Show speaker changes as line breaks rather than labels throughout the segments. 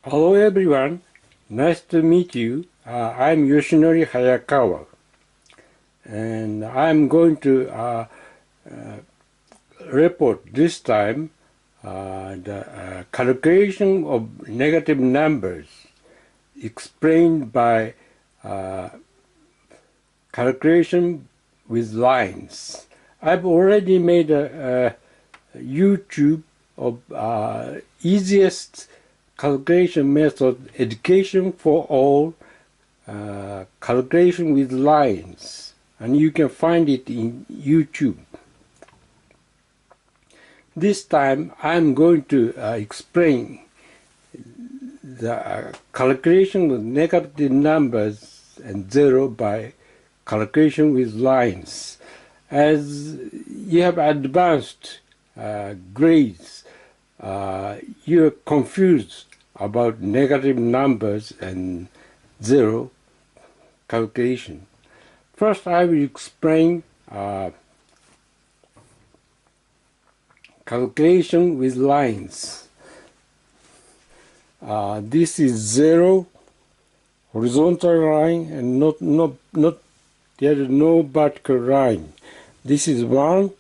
Hello everyone, nice to meet you. I'm Yoshinori Hayakawa, and I'm going to report this time the calculation of negative numbers explained by calculation with lines. I've already made a YouTube of easiest calculation method, education for all, calculation with lines, and you can find it in YouTube. This time I'm going to explain the calculation with negative numbers and zero by calculation with lines. As you have advanced grades, you're confused about negative numbers and zero calculation. First, I will explain calculation with lines. This is zero horizontal line and there is no vertical line. This is one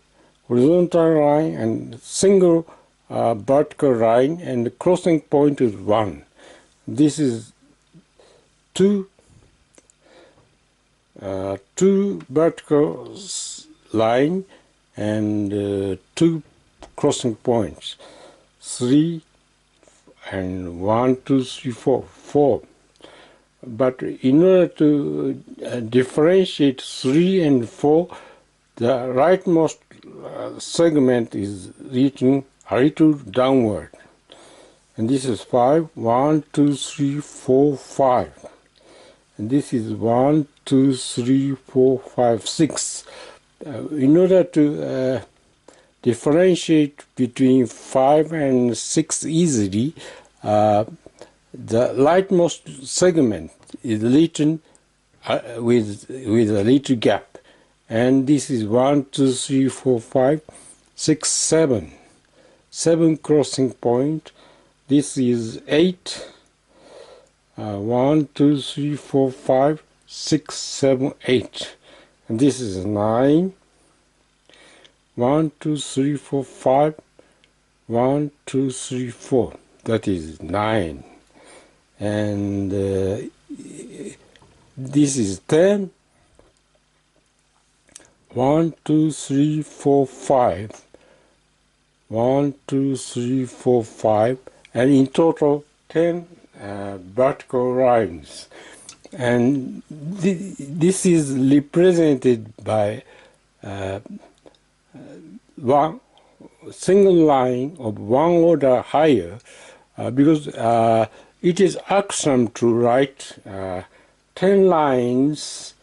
horizontal line and single vertical line, and the crossing point is 1. This is two vertical line and 2 crossing points, 3 and 1, 2, 3, 4, 4. But in order to differentiate 3 and 4, the rightmost segment is reaching a little downward. And this is 5, 1, 2, 3, 4, 5. And this is 1, 2, 3, 4, 5, 6. In order to differentiate between 5 and 6 easily, the rightmost segment is written with a little gap. And this is 1, 2, 3, 4, 5, 6, 7. 7 crossing point. This is 8. 1, 2, 3, 4, 5, 6, 7, 8. And this is 9. 1, 2, 3, 4, 5. 1, 2, 3, 4. That is 9. And this is 10. 1, 2, 3, 4, 5. 1, 2, 3, 4, 5. And in total 10 vertical lines. And this is represented by one single line of one order higher, because it is axiom to write 10 lines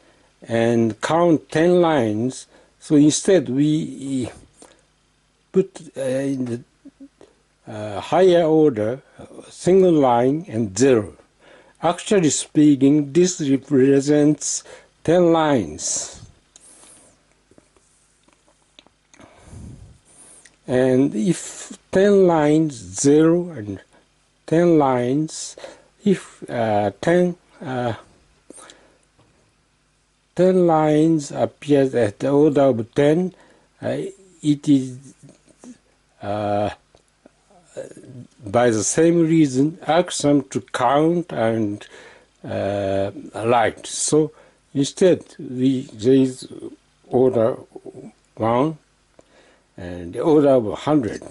and count 10 lines. So instead we put in the higher order single line and 0. Actually speaking, this represents 10 lines. And if 10 lines, 0 and 10 lines, if 10 lines appears at the order of 10, it is by the same reason axiom to count and write. So instead there is order 1 and the order of 100,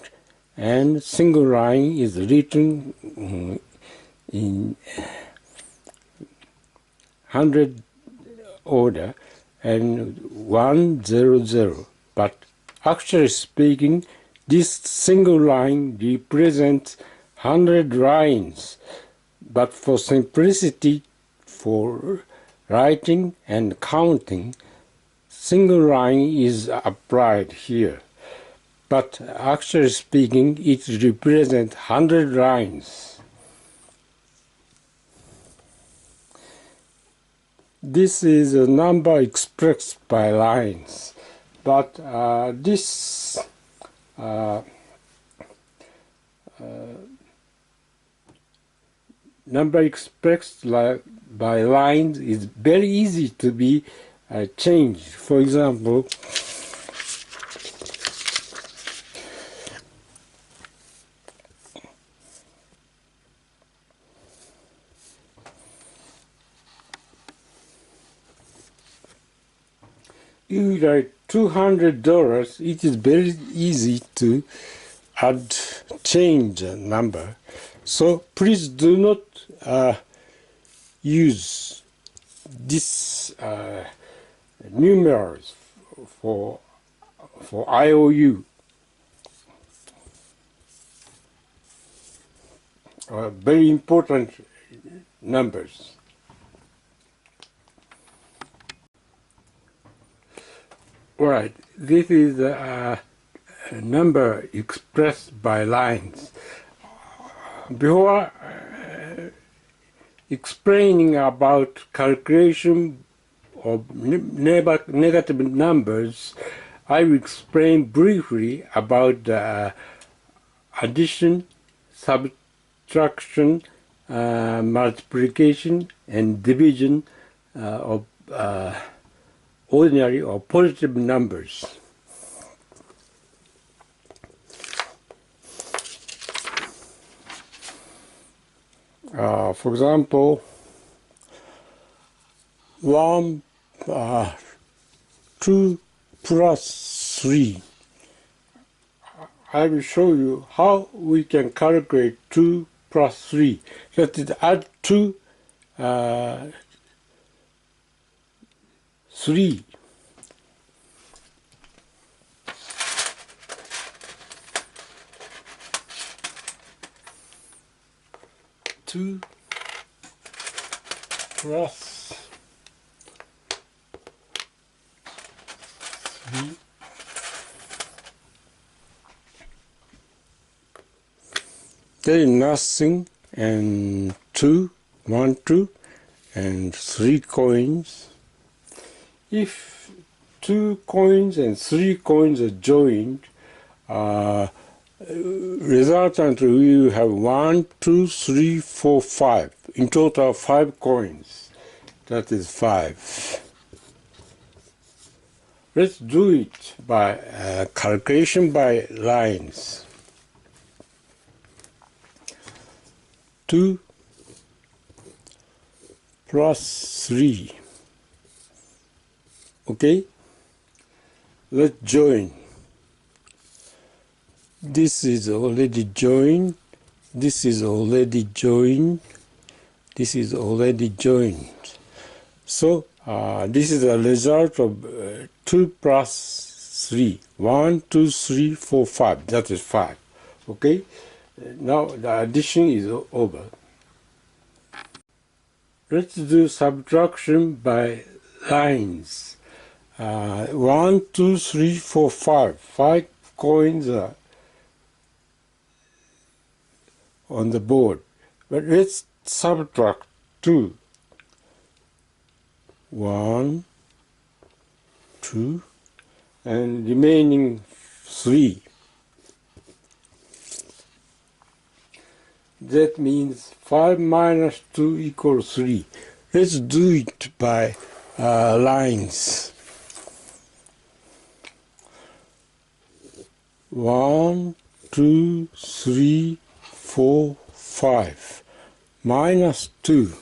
and single line is written in 100 order and 1, 0, 0. But actually speaking, this single line represents 100 lines, but for simplicity, for writing and counting, single line is applied here. But actually speaking, it represents 100 lines. This is a number expressed by lines, but this number expressed by lines is very easy to be changed. For example, you write $200, it is very easy to change a number. So please do not use this numerals for IOU. Very important numbers. Right, this is a number expressed by lines. Before explaining about calculation of negative numbers, I will explain briefly about addition, subtraction, multiplication, and division of ordinary or positive numbers. For example, 2 plus 3. I will show you how we can calculate 2 plus 3. That is, add 2, 3. Two plus 3 there is nothing, and 2, 1, 2, and 3 coins. If 2 coins and 3 coins are joined, resultant we will have 1, 2, 3, 4, 5. In total 5 coins. That is 5. Let's do it by calculation by lines. 2 plus 3. Okay? Let's join. This is already joined. This is already joined. This is already joined. So this is a result of 2 plus 3. 1, 2, 3, 4, 5. That is 5. Okay? Now the addition is over. Let's do subtraction by lines. 1, 2, 3, 4, 5. 5 coins are on the board. But let's subtract 2. 1, 2, and remaining 3. That means 5 minus 2 equals 3. Let's do it by lines. 1, 2, 3, 4, 5. Minus 2.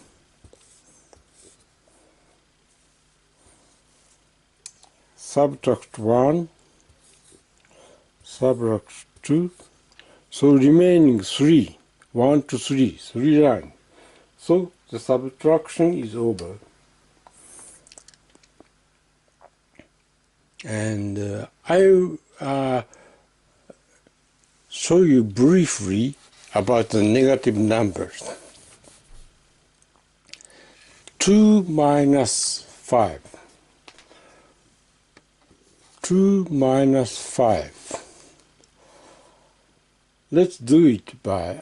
Subtract 1. Subtract 2. So remaining 3. 1 to 3. 3 lines. So the subtraction is over. And I will show you briefly about the negative numbers. 2 minus 5. 2 minus 5. Let's do it by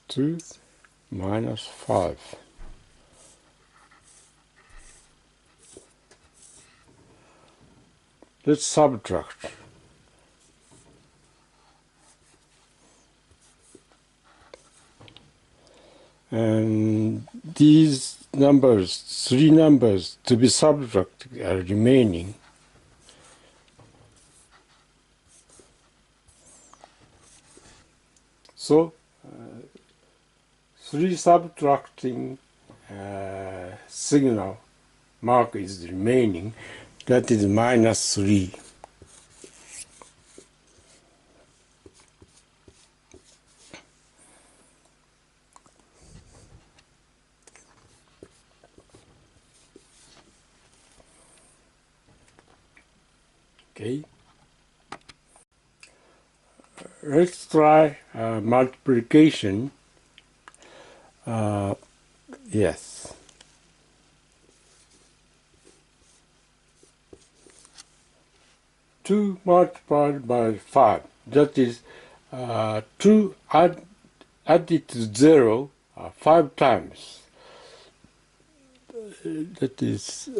2 minus 5. Let's subtract. and these numbers, three numbers to be subtracted are remaining. So, three subtracting signal mark is remaining. That is minus 3. Okay. Let's try multiplication. Yes. 2 multiplied by 5. That is 2 added to 0 5 times. That is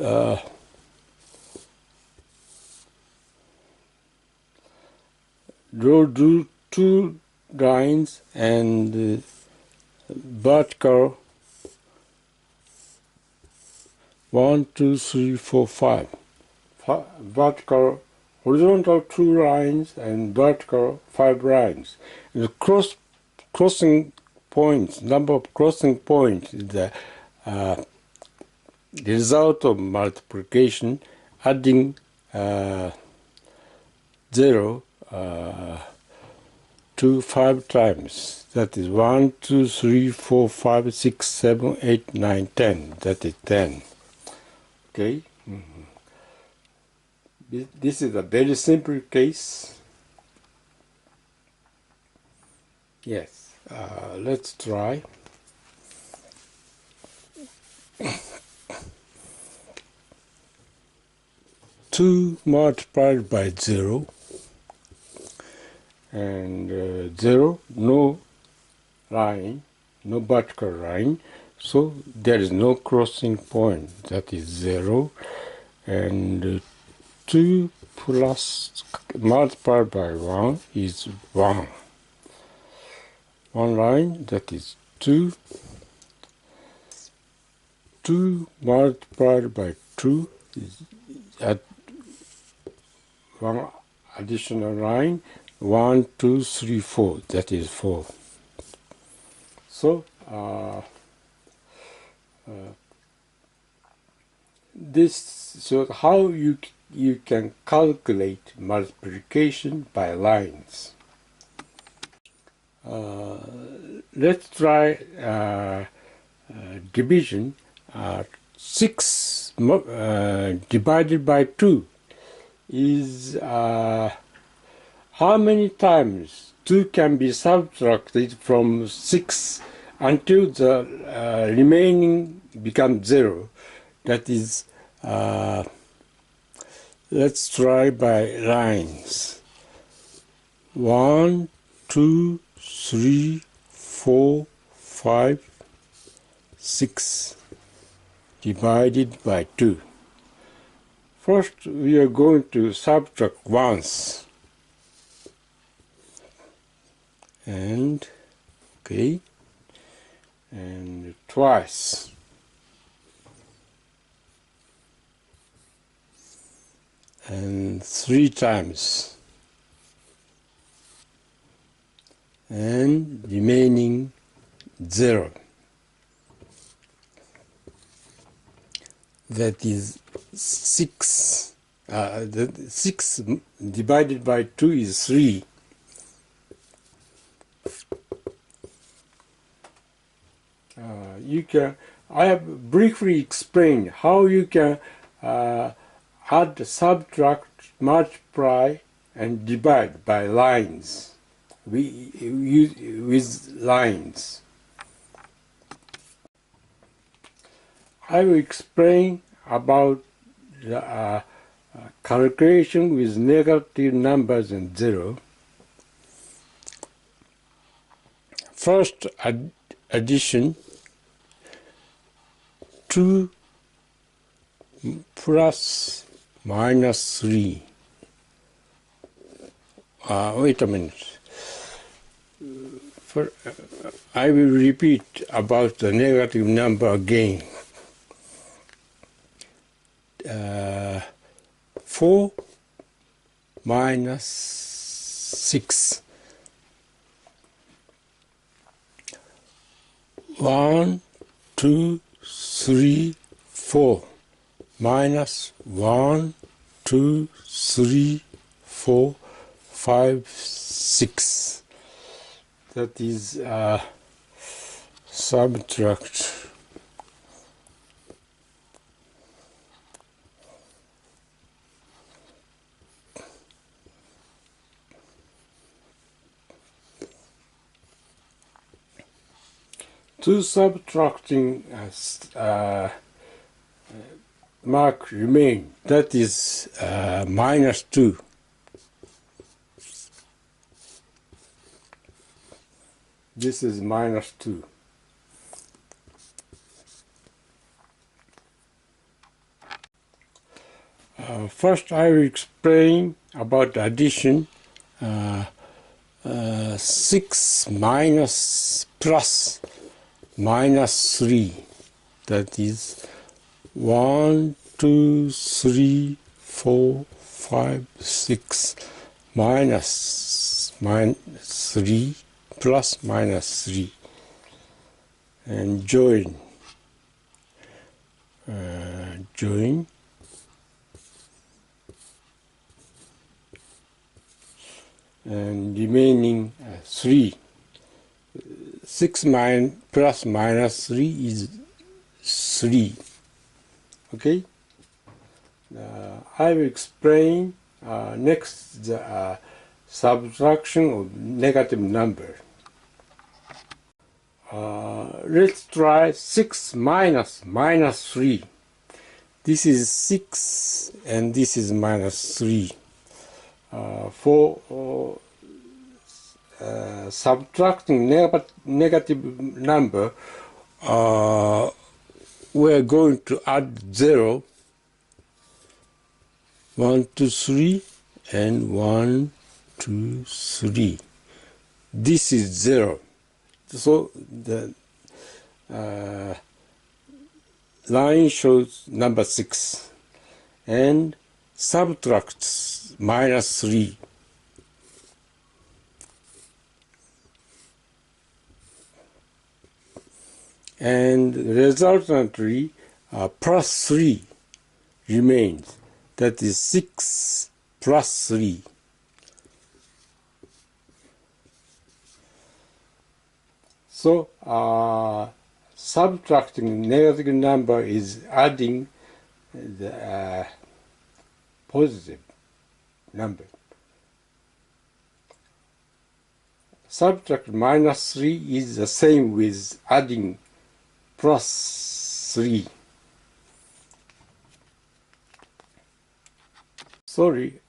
do 2 lines and vertical 1, 2, 3, 4, 5. Vertical, horizontal 2 lines and vertical 5 lines. The crossing points, number of crossing points is the result of multiplication, adding 0 to 5 times. That is 1, 2, 3, 4, 5, 6, 7, 8, 9, 10. That is 10. Okay. This is a very simple case. Yes. Let's try. Two multiplied by 0 and 0, no line, no vertical line, so there is no crossing point. That is 0, and 2 plus multiplied by 1 is 1. One line, that is 2. 2 multiplied by 2 is at one additional line. 1, 2, 3, 4. That is 4. So this shows how you can calculate multiplication by lines. Let's try division. 6 divided by 2 is how many times 2 can be subtracted from 6 until the remaining becomes 0. That is, let's try by lines. 1, 2, 3, 4, 5, 6 divided by 2. First, we are going to subtract once. And, okay, and twice. And 3 times. And remaining 0. That is 6. 6 divided by 2 is 3. I have briefly explained how you can add, subtract, multiply, and divide by lines. We use with lines. I will explain about the calculation with negative numbers and 0. First addition, 2 plus minus 3. Wait a minute. I will repeat about the negative number again. 4 minus 6. 1, 2, 3, 4. Minus 1, 2, 3, 4, 5, 6. That is subtract. Two subtracting mark remain. That is minus 2. This is minus 2. First I will explain about addition. 6 minus plus minus 3. That is 1, 2, 3, 4, 5, 6 minus 3 plus minus 3 and join and remaining 3. 6 plus minus 3 is 3. Okay? I will explain next the subtraction of negative number. Let's try 6 minus 3. This is 6 and this is minus 3. For subtracting negative number, we are going to add 0, 1, 2, 3, and 1, 2, 3. This is 0. So the line shows number 6 and subtracts minus 3. And resultantly plus 3 remains. That is 6 plus 3. So subtracting negative number is adding the positive number. Subtract minus 3 is the same with adding plus 3. Sorry,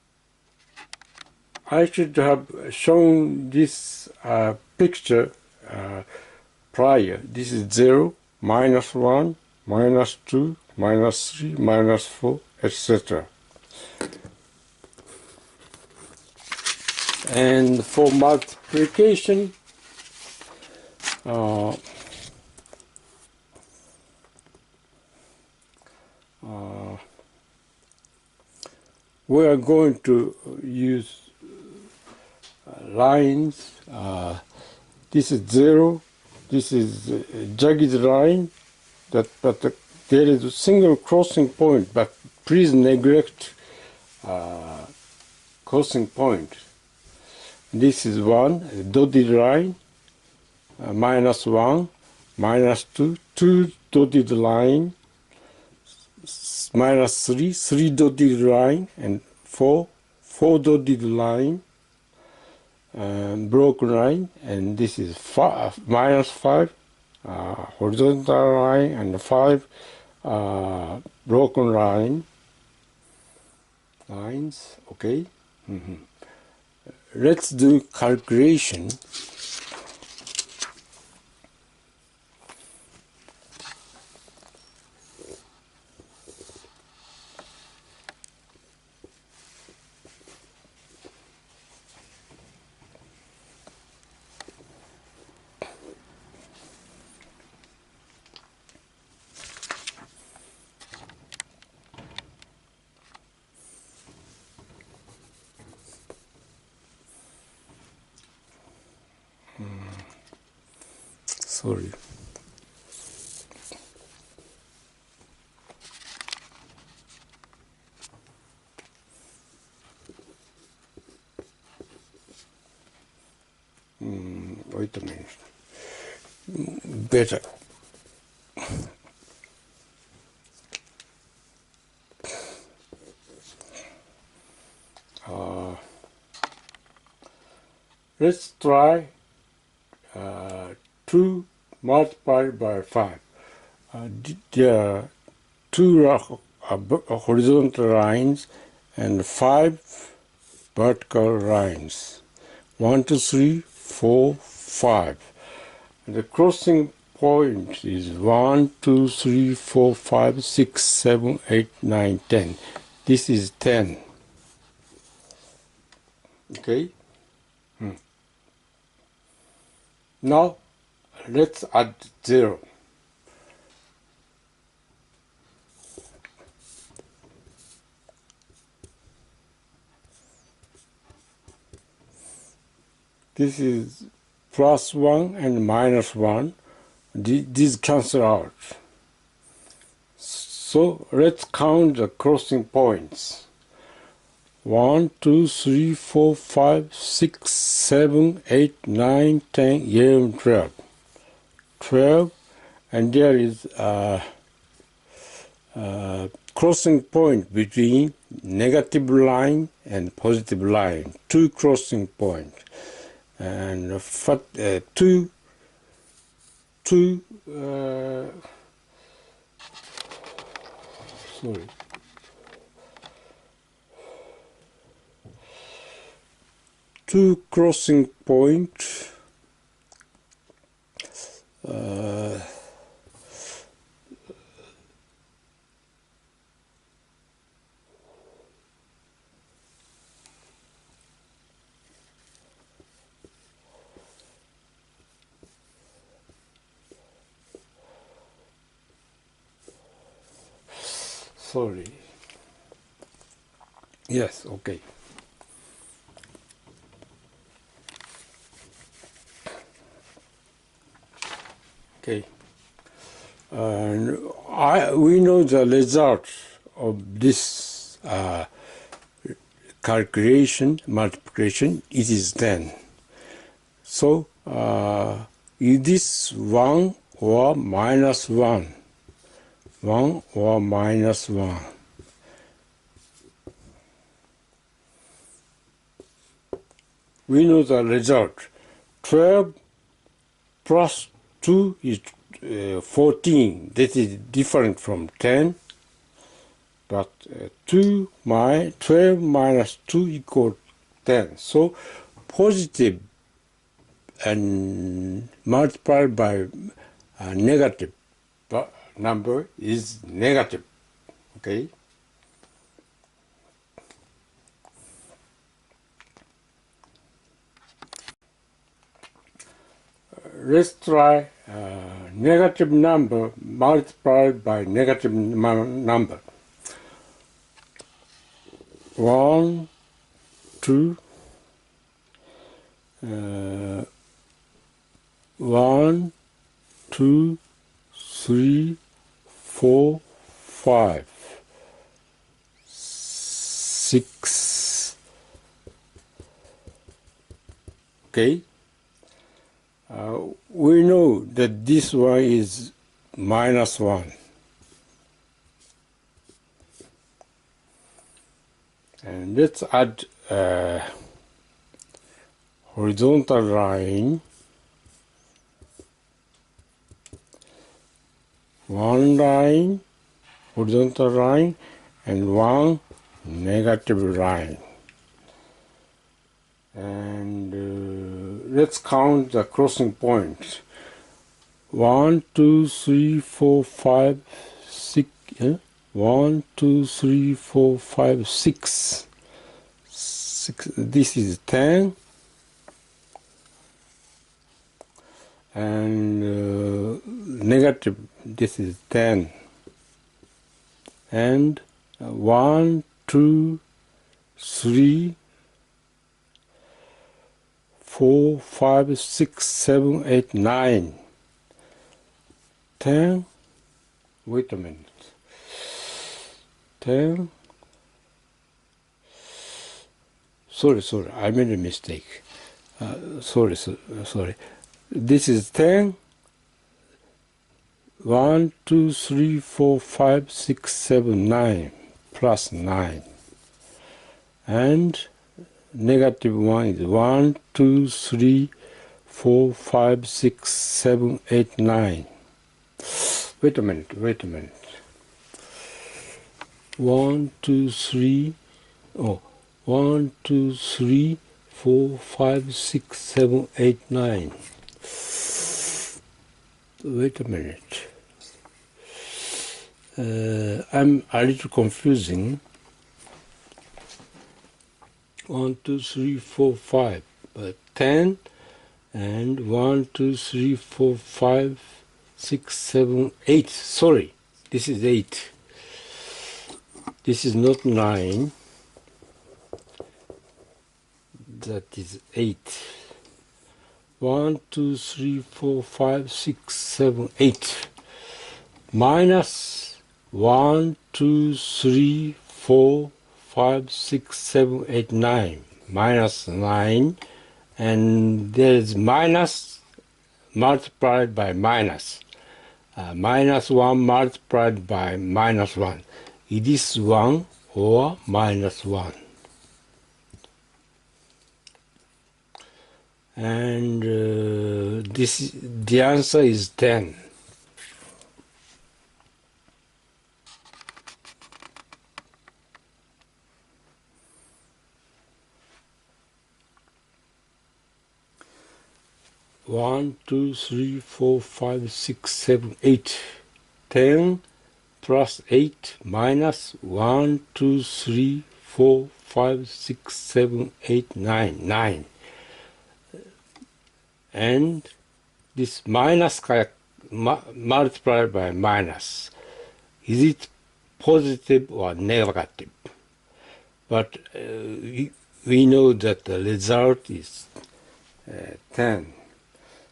I should have shown this picture prior. This is 0, minus 1, minus 2, minus 3, minus 4, etc. And for multiplication, we are going to use lines. This is 0. This is a jagged line. But there is a single crossing point. But please neglect crossing point. This is 1, a dotted line. Minus 1, minus 2, 2 dotted line. Minus 3, 3 dotted line, and 4, 4 dotted line, broken line, and this is minus 5, horizontal line, and 5 broken lines. Okay. Let's do calculation. sorry. Wait a minute. Better. Let's try 2 multiplied by 5. There are 2 horizontal lines and 5 vertical lines. 1, 2, 3, 4, 5. The crossing point is 1, 2, 3, 4, 5, 6, 7, 8, 9, 10. This is 10. Okay? Now, let's add 0. This is plus 1 and minus 1. These cancel out. So let's count the crossing points. 1, 2, 3, 4, 5, 6, 7, 8, 9, 10, 11, 12. 12, and there is a crossing point between negative line and positive line. 2 crossing points. And two crossing points sorry. Yes, okay. Okay. And we know the result of this calculation, multiplication, it is 10. So, is this 1 or minus 1? 1 or minus 1? We know the result. 12 plus 2 is 14. That is different from 10. But 12 minus 2 equals 10. So positive and multiplied by a negative number is negative. Okay? Let's try negative number multiplied by negative number. 1, 2, 1, 2, 3, 4, 5, 6. Okay? We know that this one is minus 1. And let's add a horizontal line. One line, horizontal line, and one negative line. And let's count the crossing points. 1, 2, 3, 4, 5, 6. 1, 2, 3, 4, 5, 6. 6. This is 10. And negative, this is 10. And 1, 2, 3, 4, 5, 6, 7, 8, 9. 10, wait a minute, 10, sorry, I made a mistake, sorry, this is 10, 1, 2, 3, 4, 5, 6, 7, 9, plus 9, and negative 1 is 1, 2, 3, 4, 5, 6, 7, 8, 9. Wait a minute. 1, 2, 3, 1, 2, 3, 4, 5, 6, 7, 8, 9. Wait a minute. I'm a little confusing. 1, 2, 3, 4, 5, 10, and 1, 2, 3, 4, 5, 6, 7, 8. Sorry, this is 8. This is not 9. That is 8. 1, 2, 3, 4, 5, 6, 7, 8. Minus 1, 2, 3, 4, 5, 6, 7, 8, 9. Minus 9. And there is minus multiplied by minus. Minus 1 multiplied by minus 1. It is 1 or minus 1. And the answer is 10. One, 2, 3, 4, 5, 6, 7, 8. 10 plus 8 minus 1, 2, 3, 4, 5, 6, 7, 8, 9. 9. And this minus multiplied by minus. Is it positive or negative? But we know that the result is 10.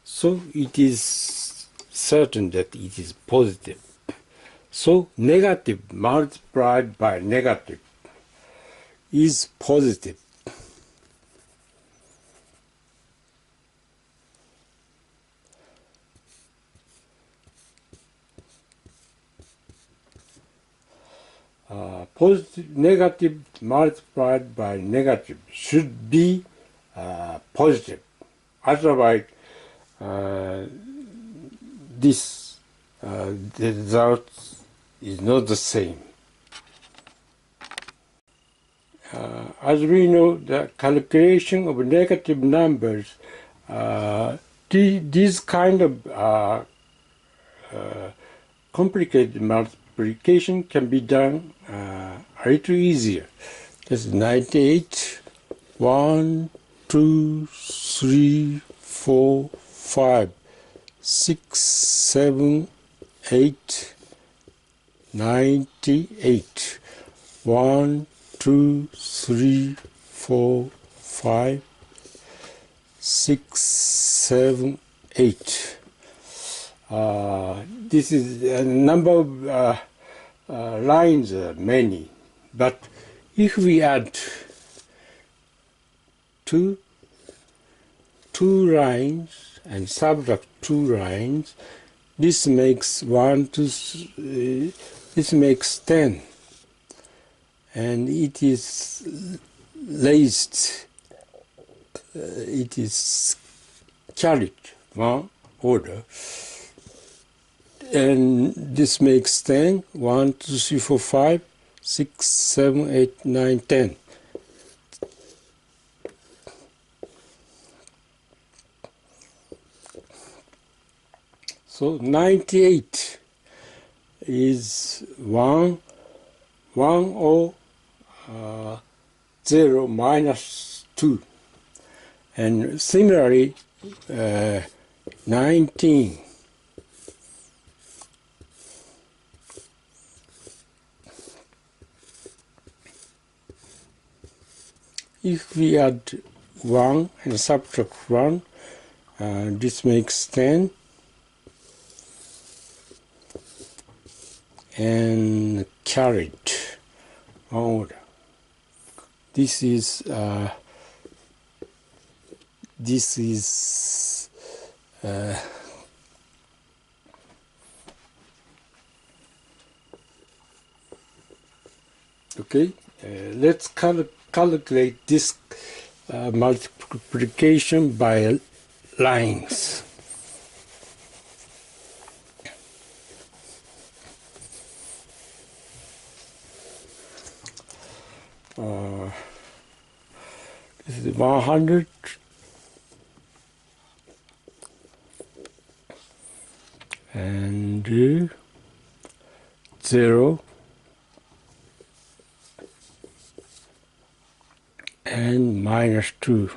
So it is certain that it is positive. So negative multiplied by negative is positive. Negative multiplied by negative should be positive. Otherwise, this the result is not the same. As we know, the calculation of negative numbers, this kind of complicated multiplication can be done a little easier. That's 98, 1, 2, 3, 4, 5, 6, 7, 8, 98. 1, 2, 3, 4, 5, 6, 7, 8. This is a number of lines, many. But if we add two lines and subtract 2 lines, this makes 1, 2, this makes 10. And it is raised, it is carried one order. And this makes 10, 1, 2, 3, 4, 5, 6, 7, 8, 9, 10. So 98 is 1 or 0 minus 2. And similarly, 19. If we add 1 and subtract 1, this makes 10. and carried one order. This is okay. Let's calculate this multiplication by lines. This is 100 and 0 and minus 2.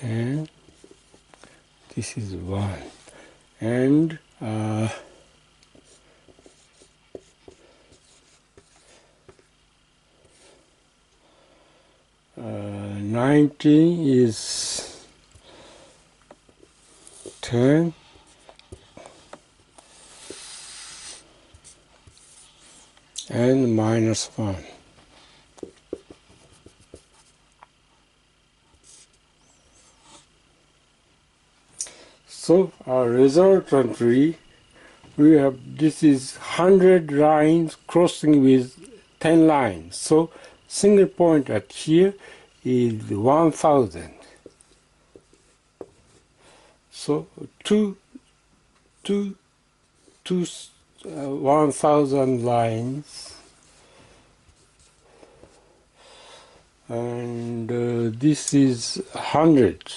And this is 1 and 90 is 10 and minus 1. So our resultantly, we have, this is 100 lines crossing with 10 lines. So single point at here is 1000. So 1000 lines, and this is 100.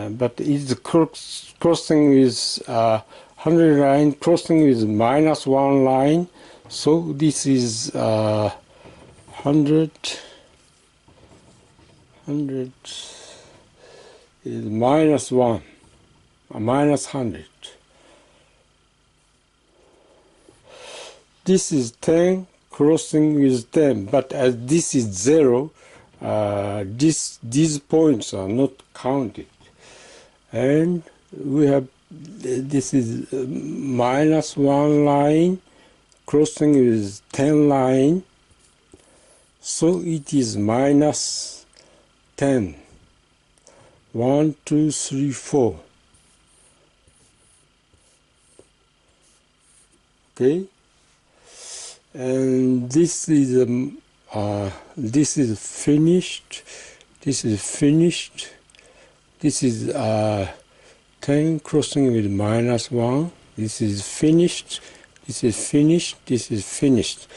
But it's crossing with 100 line crossing with minus 1 line, so this is 100 is minus 1, minus 100. This is 10 crossing with 10, but as this is 0, these points are not counted, and we have this is minus 1 line crossing with 10 line, so it is minus 10. 1, 2, 3, 4. Okay, and this is finished. This is finished. This is 10 crossing with minus 1. This is finished. This is finished. This is finished.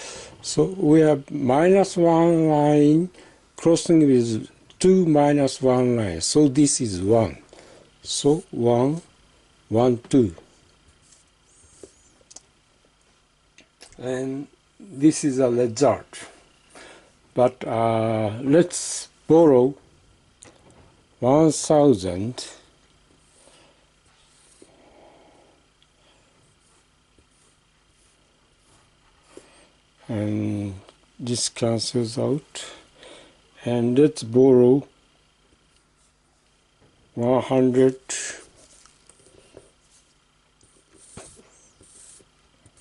So we have minus 1 line crossing with 2 minus 1 lines. So this is 1. So 1, 1, 2. And this is a result. But let's borrow 1000 and this cancels out, and let's borrow 100,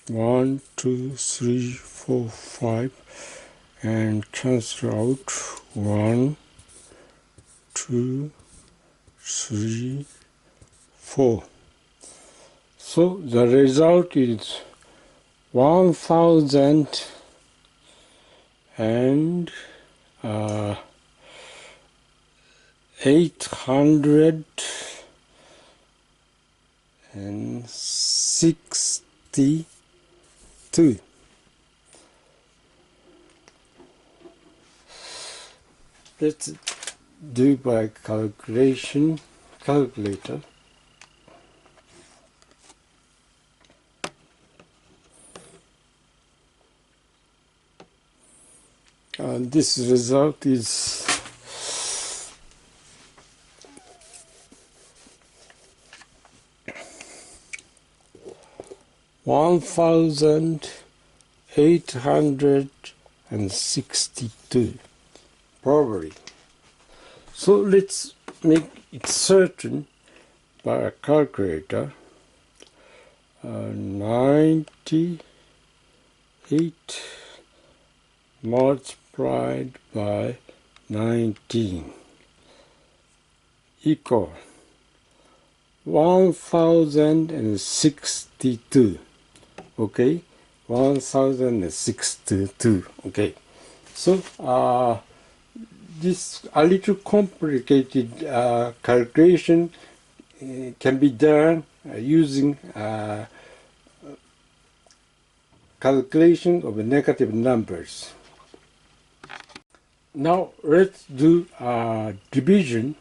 1, 2, 3, 4, 5, and cancel out 1, 2, 3, 4. So the result is 1000 and 862. Let's do by calculator. This result is 1000 1862, probably. So let's make it certain by a calculator. 98 multiplied by 19 equal 1062. Okay, 1062. Okay, so this a little complicated calculation can be done using calculation of negative numbers. Now let's do division.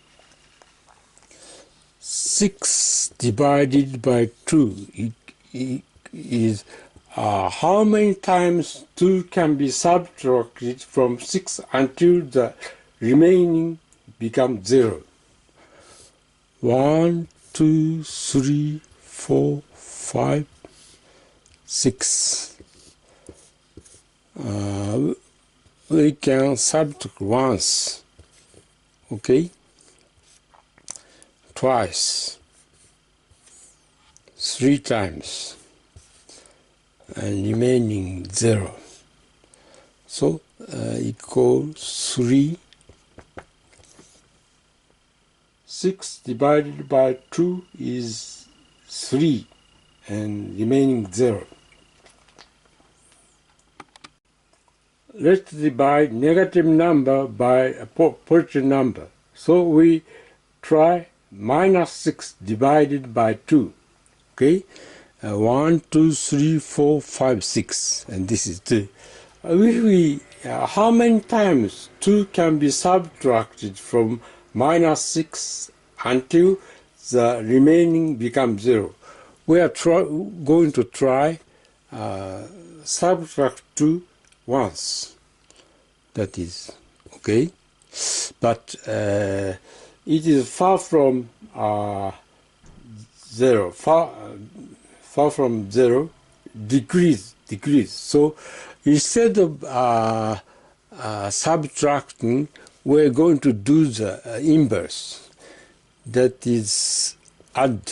6 divided by 2 is how many times 2 can be subtracted from 6 until the remaining becomes 0. 1, 2, 3, 4, 5, 6. We can subtract once, okay, twice, 3 times, and remaining 0. So equals 3. 6 divided by 2 is 3 and remaining 0. Let's divide negative number by a positive number. So we try minus 6 divided by 2. Okay? 1, 2, 3, 4, 5, 6. And this is 2. How many times 2 can be subtracted from minus 6 until the remaining becomes 0? We are going to try subtract 2 once. That is okay, but it is far from 0. Far from 0, decrease. So instead of subtracting, we're going to do the inverse. That is add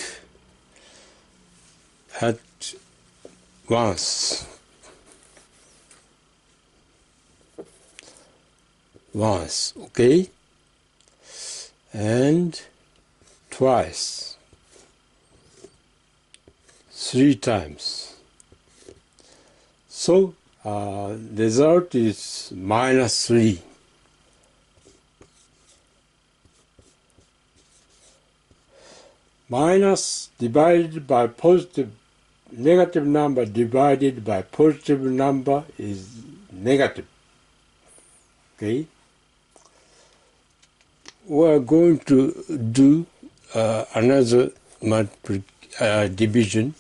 once. Okay, and twice, 3 times. So result is minus 3. Minus divided by positive, negative number divided by positive number is negative. Okay. We're going to do another division.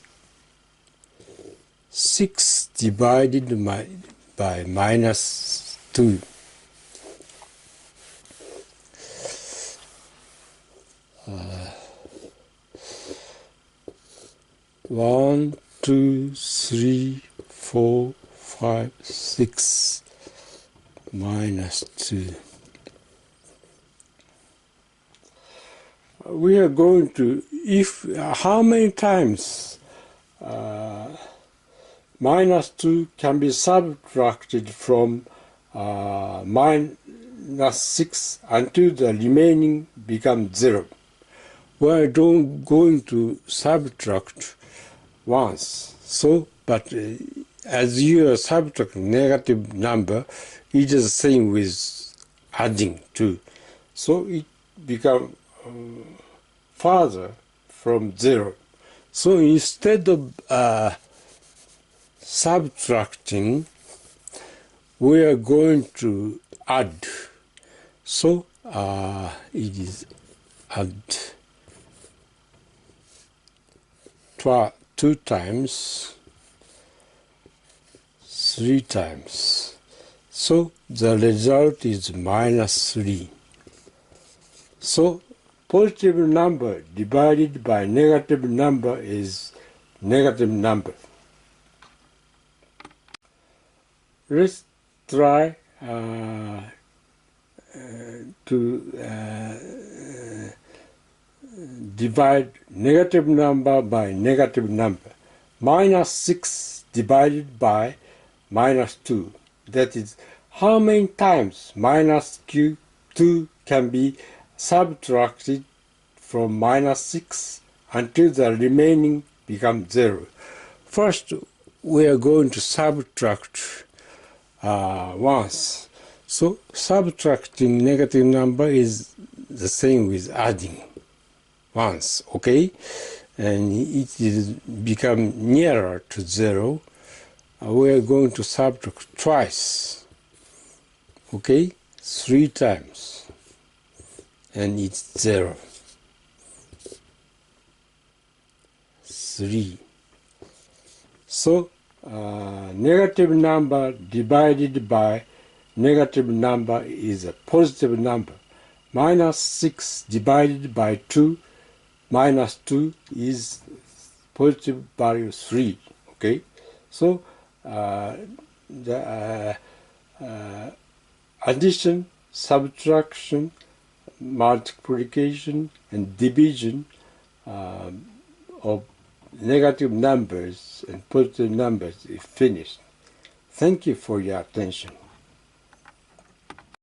6 divided by minus 2. 1, 2, 3, 4, 5, 6 minus 2. We are going to, how many times minus 2 can be subtracted from minus 6 until the remaining becomes 0. We are going to subtract once. So, but as you are subtracting negative number, it is the same with adding 2. So it becomes farther from 0. So instead of subtracting, we are going to add. So it is add 2 times, 3 times. So the result is minus 3. So positive number divided by negative number is negative number. let's try to divide negative number by negative number. Minus 6 divided by minus 2. That is, how many times minus 2 can be subtracted from minus 6 until the remaining becomes 0. First, we are going to subtract once. So subtracting negative number is the same with adding once, okay? And it is become nearer to 0. We are going to subtract twice, okay? 3 times, and it's 0. 3. So negative number divided by negative number is a positive number. Minus 6 divided by 2, minus 2 is positive value 3. Okay, so the addition, subtraction, multiplication, and division of negative numbers and positive numbers is finished. Thank you for your attention.